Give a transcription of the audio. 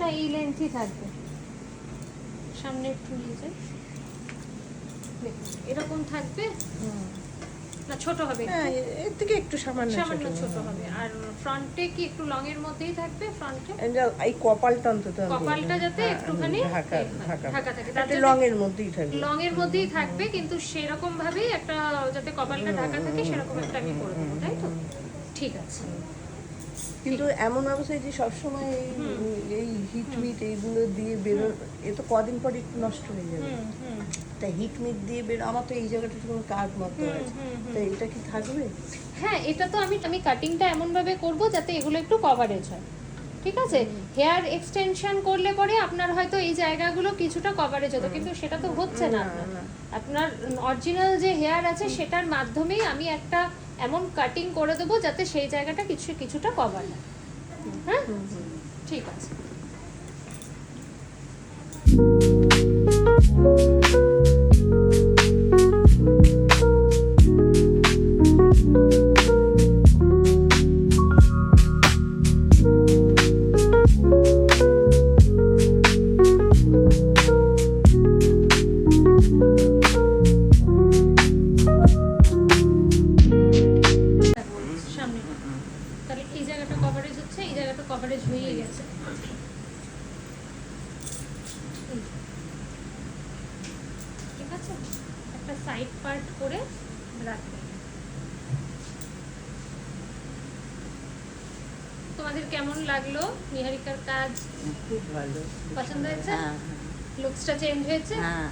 না এই লেন্থই থাকবে। সামনে একটু নিয়ে যাই, দেখুন এরকম থাকবে না, ছোট হবে হ্যাঁ, এর থেকে একটু সামান্য সামান্য ছোট হবে। আর ফ্রন্টে কি একটু লং এর মধ্যেই থাকবে, ফ্রন্টে এই কপালটা অন্তত কপালটা যাতে একটুখানি ঢাকা থাকে, তাতে লং এর মধ্যেই থাকবে, লং এর মধ্যেই থাকবে, কিন্তু সেরকম ভাবেই একটা যাতে কপালটা ঢাকা থাকে সেরকম একটা আমি করে দেবো, তাই তো? ঠিক আছে। কিন্তু এমন অবস্থায় যে সবসময় এই হিট মিট এইগুলো দিয়ে বেরো, এ তো কদিন পর একটু নষ্ট হয়ে যাবে। তা হিট মিট দিয়ে বেরো, আমার তো এই জায়গাটা কোনো কার্ভ মতো আছে, তো এটা কি থাকবে? হ্যাঁ, এটা তো আমি কাটিংটা এমন ভাবে করব যাতে এগুলো একটু কভারেজ হয়, ঠিক আছে? হেয়ার এক্সটেনশন করলে পরে আপনার হয়তো এই জায়গাগুলো কিছুটা কভারেজ হতো, কিন্তু সেটা তো হচ্ছে না। আপনার অরিজিনাল যে হেয়ার আছে সেটার মাধ্যমেই আমি একটা এমন কাটিং করে দেবো যাতে সেই জায়গাটা কিছুটা কভার হয়। হ্যাঁ, ঠিক আছে। তাহলে এই জায়গাটা কভারেজ হচ্ছে, এই জায়গাটা কভারেজ হয়ে গেছে। ঠিক আছে, একটা সাইড পার্ট করে রাখবে। তোমাদের কেমন লাগলো নিহারিকার কাজ? খুব ভালো, পছন্দ হয়েছে? লুকসটা চেঞ্জ হয়েছে? হ্যাঁ।